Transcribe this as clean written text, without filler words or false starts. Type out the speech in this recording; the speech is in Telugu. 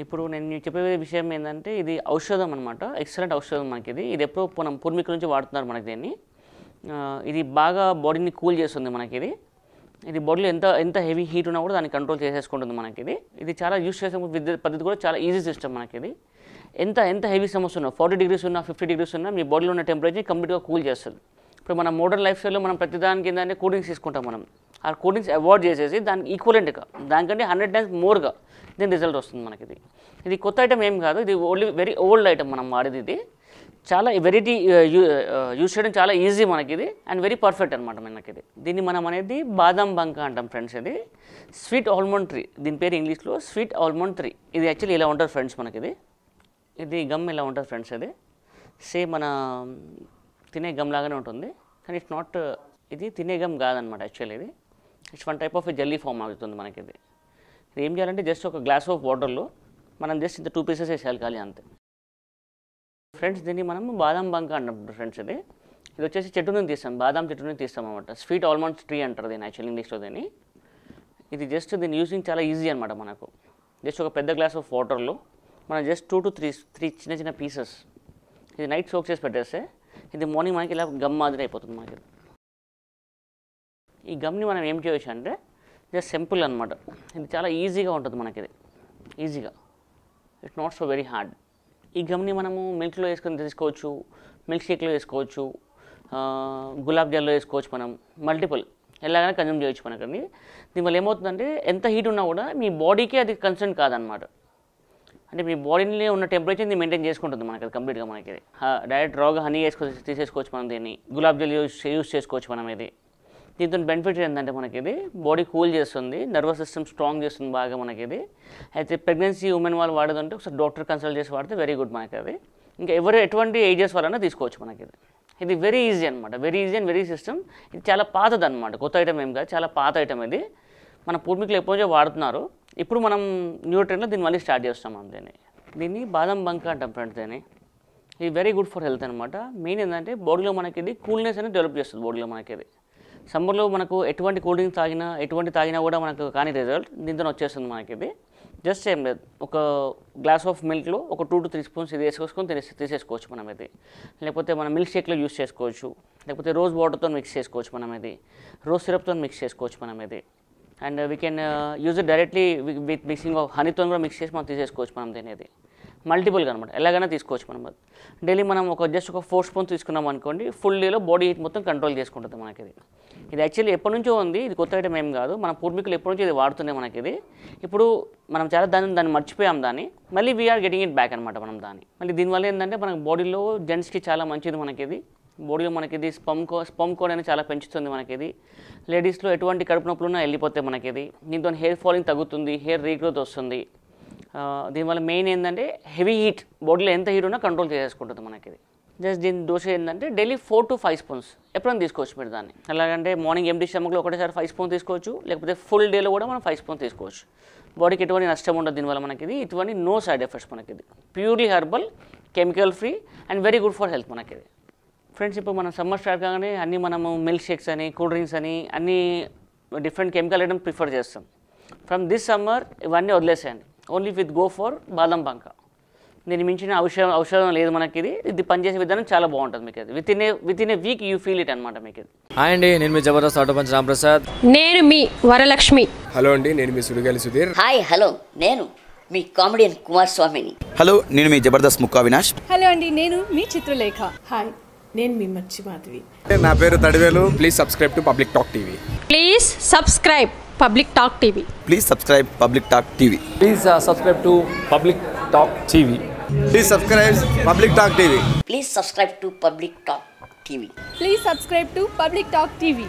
ఇప్పుడు నేను మీకు చెప్పే విషయం ఏంటంటే ఇది ఔషధం అనమాట. ఎక్సలెంట్ ఔషధం మనకి ఇది ఎప్పుడో మనం పూర్వీకుల నుంచి వాడుతున్నారు మనకి దీన్ని. ఇది బాగా బాడీని కూల్ చేస్తుంది మనకి ఇది బాడీలో ఎంత హెవీ హీట్ ఉన్నా కూడా దాన్ని కంట్రోల్ చేసేసుకుంటుంది మనకి ఇది చాలా యూస్ చేసే పద్ధతి కూడా చాలా ఈజీ సిస్టమ్ మనకి ఎంత హెవీ సమస్య ఉన్నా 40 degrees ఉన్నా 50 degrees ఉన్నా మీ బాడీలో ఉన్న టెంపరేచర్ కంప్లీట్గా కూల్ చేస్తుంది. ఇప్పుడు మన మోడర్న్ లైఫ్ స్టైల్లో మనం ప్రతిదానికి ఏంటంటే కూల్ డ్రింక్స్ తీసుకుంటాం. మనం ఆ కూల్ డ్రింక్స్ అవాయిడ్ చేసేసి దానికి ఈక్వలెంట్గా దానికంటే 100 times మోర్గా దీని రిజల్ట్ వస్తుంది మనకి ఇది కొత్త ఐటమ్ ఏం కాదు. ఇది ఓన్లీ వెరీ ఓల్డ్ ఐటమ్ మనం వాడేది. ఇది చాలా వెరైటీ యూజ్ చేయడం చాలా ఈజీ మనకి అండ్ వెరీ పర్ఫెక్ట్ అనమాట మనకి దీన్ని మనం అనేది బాదం బంక అంటాం ఫ్రెండ్స్. ఇది స్వీట్ ఆల్మండ్ ట్రీ, దీని పేరు ఇంగ్లీష్లో స్వీట్ ఆల్మండ్ ట్రీ. ఇది యాక్చువల్లీ ఇలా ఉంటుంది ఫ్రెండ్స్ మనకి ఇది గమ్ ఇలా ఉంటుంది ఫ్రెండ్స్. ఇది సేమ్ మన తినే గమ్ లాగానే ఉంటుంది కానీ ఇట్స్ నాట్, ఇది తినే గమ్ కాదనమాట actually. It's one type of jelly form అవుతుంది మనకి ఇది ఏం చేయాలంటే జస్ట్ ఒక గ్లాస్ ఆఫ్ వాటర్లో మనం జస్ట్ ఇంత 2 pieces వేసేయాలి ఖాళీ అంతే ఫ్రెండ్స్. దీన్ని మనం బాదం బంక అంటాం ఫ్రెండ్స్. ఇది వచ్చేసి చెట్టు నుంచి తీస్తాం, బాదం చెట్టు నుంచి తీస్తాం అనమాట. స్వీట్ ఆల్మండ్ ట్రీ అంటారు దీన్ని యాక్చువల్లీ ఇంగ్లీష్లో దీన్ని. ఇది జస్ట్ దీన్ని యూజింగ్ చాలా ఈజీ అనమాట మనకు. జస్ట్ ఒక పెద్ద గ్లాస్ ఆఫ్ వాటర్లో మనం జస్ట్ 2 to 3 చిన్న పీసెస్ ఇది నైట్ సోక్ చేసి పెట్టేస్తే ఇది మార్నింగ్ మనకి ఇలా గమ్ మాదిరి అయిపోతుంది మనకి. ఈ గమ్ని మనం ఏం చేయవచ్చు అంటే జస్ట్ సింపుల్ అనమాట. ఇది చాలా ఈజీగా ఉంటుంది మనకి ఈజీగా, it's not so very hard. ఈ గమ్ని మనము మిల్క్లో వేసుకొని తీసుకోవచ్చు, మిల్క్ షేక్లో వేసుకోవచ్చు, గులాబ్ జాల్లో వేసుకోవచ్చు, మనం మల్టిపుల్ ఎలాగైనా కన్జ్యూమ్ చేయొచ్చు మనకి. దీనివల్ల ఏమవుతుందంటే ఎంత హీట్ ఉన్నా కూడా మీ బాడీకి అది కన్సర్న్ కాదనమాట. అంటే మీ బాడీలో ఉన్న టెంపరేచర్ని మెయింటైన్ చేసుకుంటుంది మనకి అది కంప్లీట్గా మనకి. డైరెక్ట్ రాగా హనీ తీసేసుకోవచ్చు మనం దీన్ని, గులాబ్ జాల్ యూస్ చేసుకోవచ్చు మనం. దీంతో బెనిఫిట్ ఏంటంటే మనకి బాడీ కూల్ చేస్తుంది, నర్వస్ సిస్టమ్ స్ట్రాంగ్ చేస్తుంది బాగా మనకి. అయితే ప్రెగ్నెన్సీ ఉమెన్ వాళ్ళు వాడదంటే ఒకసారి డాక్టర్ కన్సల్ట్ చేసి వాడితే వెరీ గుడ్ మనకి. ఇంకా ఎటువంటి ఏజెస్ వాళ్ళైనా తీసుకోవచ్చు మనకి. ఇది వెరీ ఈజీ అనమాట, very easy and very system. ఇది చాలా పాతది అనమాట, కొత్త ఐటమ్ ఏం కాదు, చాలా పాత ఐటమ్ ఇది. మన పూర్వీకులు ఎప్పుడో వాడుతున్నారు, ఇప్పుడు మనం న్యూ ట్రెండ్లో దీన్ని మళ్ళీ స్టార్ట్ చేస్తాం మనం దీన్ని బాదం బంక అంటాం ఫ్రెండ్స్. దీన్ని ఇది వెరీ గుడ్ ఫర్ హెల్త్ అనమాట. మెయిన్ ఏంటంటే బాడీలో మనకి కూల్నెస్ అనేది డెవలప్ చేస్తుంది బాడీలో మనకి. సమ్మర్లో మనకు ఎటువంటి కూల్ డ్రింక్ తాగినా కూడా మనకు కానీ రిజల్ట్ దీంతో వచ్చేస్తుంది మనకి. జస్ట్ ఏం లేదు, ఒక గ్లాస్ ఆఫ్ మిల్క్లో ఒక 2 to 3 spoons ఇది వేసుకొని తీసేసుకోవచ్చు మనం. లేకపోతే మనం మిల్క్ షేక్లో యూస్ చేసుకోవచ్చు, లేకపోతే రోజ్ వాటర్తో మిక్స్ చేసుకోవచ్చు మనం. రోజ్ సిరప్తో మిక్స్ చేసుకోవచ్చు మనం. And we can use it directly with mixing of హనీతో కూడా మిక్స్ చేసి మనం తీసేసుకోవచ్చు మనం దీని. మల్టిపుల్గా అనమాట, ఎలాగైనా తీసుకోవచ్చు మనం. డైలీ మనం జస్ట్ ఒక 4 spoons తీసుకున్నాం అనుకోండి, ఫుల్ డేలో బాడీ హీట్ మొత్తం కంట్రోల్ చేసుకుంటుంది మనకి. ఇది యాక్చువల్లీ ఎప్పటి నుంచో ఉంది, ఇది కొత్త ఐటమ్ ఏం కాదు. మన పూర్వీకులు ఎప్పటి నుంచో ఇది వాడుతున్నాయి మనకి. ఇప్పుడు మనం చాలా దాన్ని మర్చిపోయాం దాన్ని, మళ్ళీ వీఆర్ గెటింగ్ ఇట్ బ్యాక్ అనమాట మనం దాన్ని. మళ్ళీ దీనివల్ల ఏంటంటే మనకు బాడీలో జెంట్స్కి చాలా మంచిది మనకి. బాడీలో మనకి స్పమ్ కోడ్ అనేది చాలా పెంచుతుంది మనకి. లేడీస్లో ఎటువంటి కడుపు నొప్పులున్నా వెళ్ళిపోతే మనకి. దీంతో హెయిర్ ఫాలింగ్ తగ్గుతుంది, హెయిర్ రీగ్రోత్ వస్తుంది. దీనివల్ల మెయిన్ ఏంటంటే హెవీ హీట్, బాడీలో ఎంత హీట్ ఉన్నా కంట్రోల్ చేసుకుంటుంది మనకి. జస్ట్ దీని డోస్ ఏంటంటే డైలీ 4 to 5 spoons ఎప్పుడైనా తీసుకోవచ్చు మీరు దాన్ని. ఎలాగంటే మార్నింగ్ ఎంటీ స్టమక్లో ఒకటేసారి 5 spoons తీసుకోవచ్చు, లేకపోతే ఫుల్ డేలో కూడా మనం 5 spoons తీసుకోవచ్చు. బాడీకి ఎటువంటి నష్టం ఉండదు దీనివల్ల మనకి. ఇటువంటి నో సైడ్ ఎఫెక్ట్స్ మనకి. Purely herbal, chemical free and very good for health మనకి. ఫ్రెండ్స్, ఇప్పుడు మనం సమ్మర్ స్టార్ట్ కాగానే అన్నీ మనము మిల్క్ షేక్స్ అని, కూల్ డ్రింక్స్ అని, అన్నీ డిఫరెంట్ కెమికల్ ఐటమ్స్ ప్రిఫర్ చేస్తాం. ఫ్రమ్ దిస్ సమ్మర్ ఇవన్నీ వదిలేసేయండి, ఓన్లీ విత్ గో ఫర్ బాదం బంక. దీన్ని మించిన ఔషధం లేదు మనకి. ఇది పనిచేసే విధానం చాలా బాగుంటుంది మీకు. With in a week you feel it అనమాట మీకు. హాయ్ అండి, నేను మీ జబర్దస్త్ ఆటో పంచ్ రాంప్రసాద్. నేను మీ వరలక్ష్మి. హలో అండి, నేను మీ సుడిగాలి సుధీర్. హాయ్ హలో, నేను మీ కామెడియన్ కుమార్ స్వామిని. హలో, నేను మీ జబర్దస్త్ ముక్కా వినాష్. హలో అండి, నేను మీ చిత్రలేఖ. హాయ్, నేను మీ మచ్చి మాధవి. నా పేరు Thadivelu. Please subscribe to public talk TV. Please subscribe public talk TV. Please subscribe public talk TV. Please subscribe to public talk TV. Please subscribe public talk TV. Please subscribe to public talk TV. Please subscribe to public talk TV.